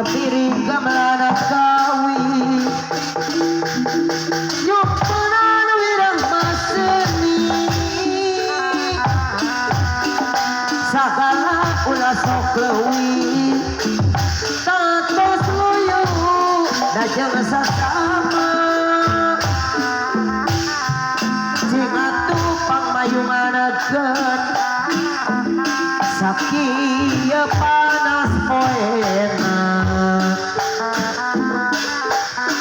piring gamlana kawi nyukunan wirang maseni sagala ulah sok leuwih tatos luyu dajeng sasama cing atuh pangmayunganekeun sakieu panas poena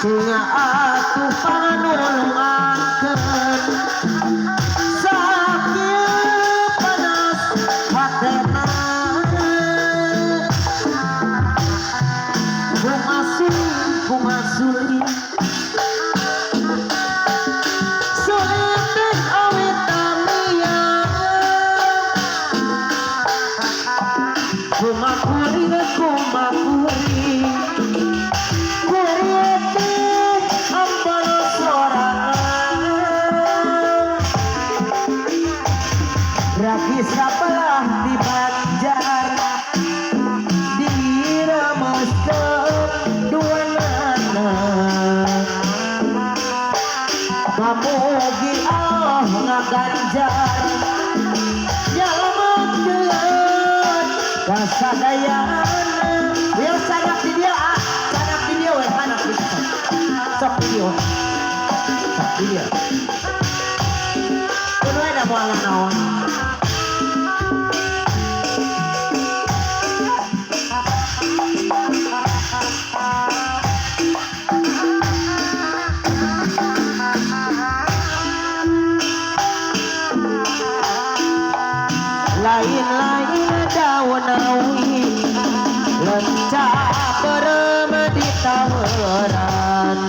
cing atuh panulungakeun sakieu panas hatena bunga suli sulitik awit tamia bunga kuring kurietik ampal sorangan ragi sabelah di Banjar diremeskeun duanana kamugi Allah ngaganjar nyelametkeun kasadayana biar sanak di dia weh anak kita sok video kudu ada moal naon lain-lain daun awi lencah berem di taweran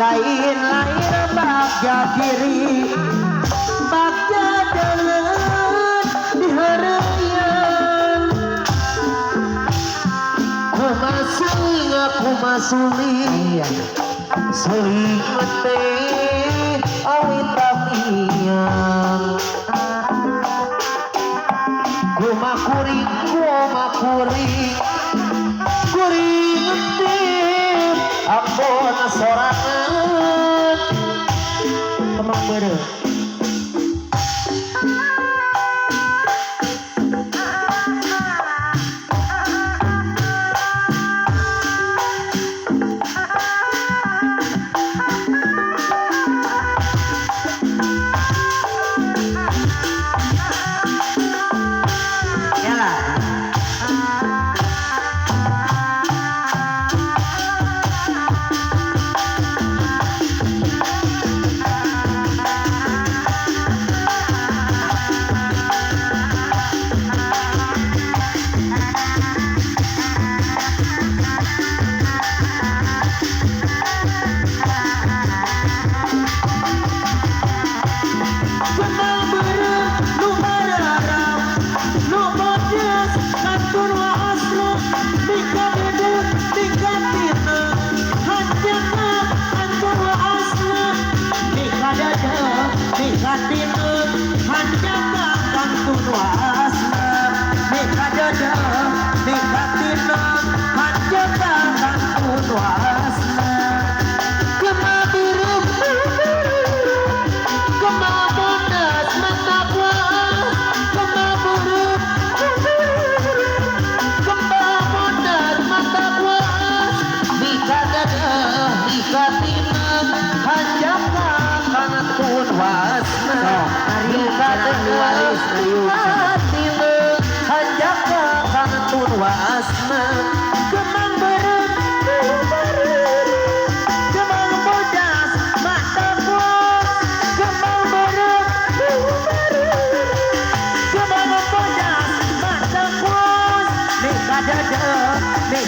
lain-lain bagja kiri bagja deuleuh di hareuyan kumasuli seuing teh awit tamiang kuring tip ampun sorangan emang bener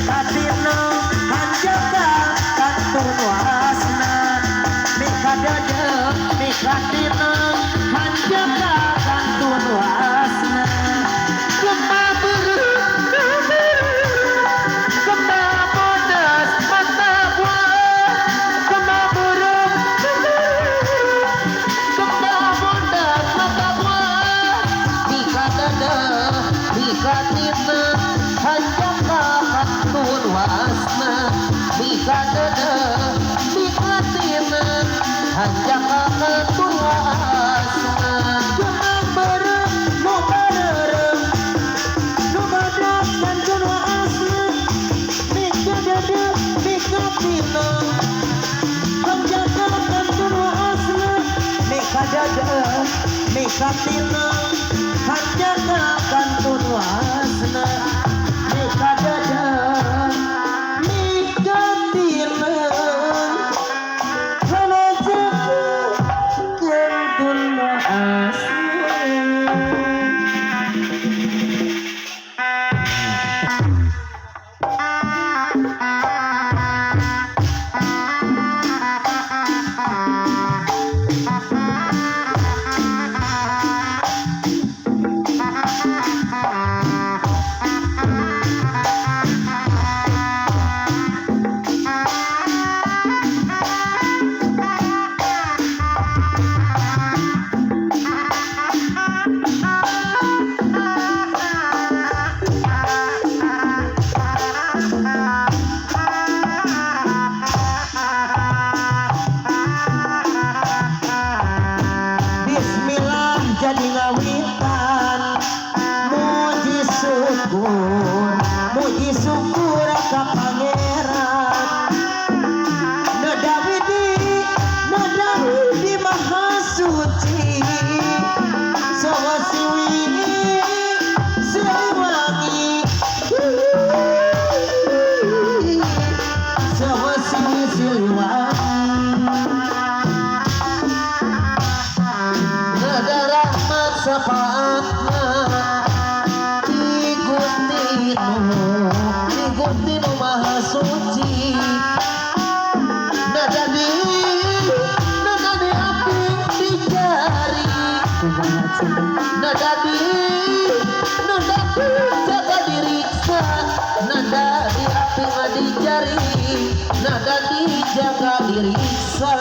Katina hanjaka sadada dikatina hanjakakan tuasna jangan berem nu barerem nu badakan tuasna mika dada dikatina hanjakakan tuasna mika dada dikatina hanjakakan tuasna mika dada jadi ngawitan muji syukur ka pangeran Nadawi maha suci saha siwi siliwangi saha siwi siliwangi sapaatna di Gusti nu maha suci nadadi api di jari nadadi jaga diriksa nadadi api di jari nadadi jaga diriksa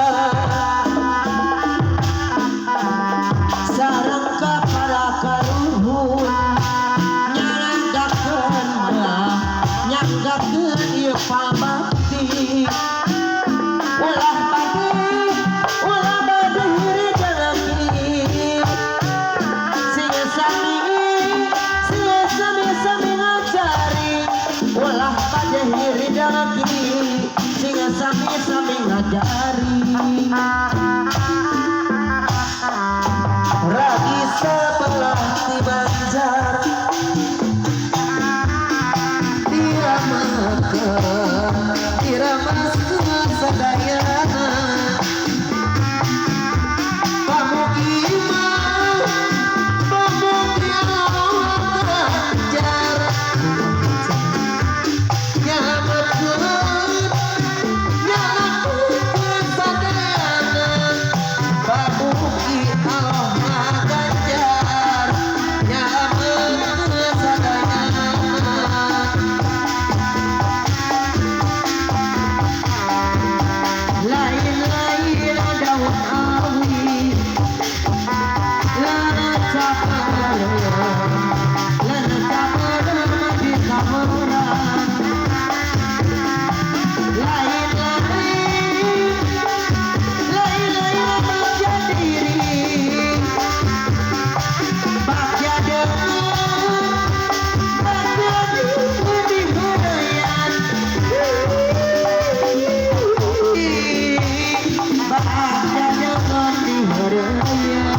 sarangka para karuhun nyanggakeun ieu pabakti ulah bade hiri jalaki sing sami ngajari ulah bade hiri jalaki sing sami ngajari ragi sebelah di Banjar diramaskeun sadayana pamugi Banjar nyalakeun sadayana pamugi Allah Ganjar nyalakeun sadayana lain-lain daun awi lana capar di kameran lain-lain bagja diri bagja di hudayan bagja dengan di hudayan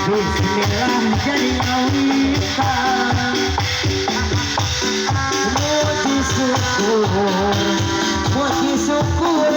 Bismillah jadi ngawitan muji syukur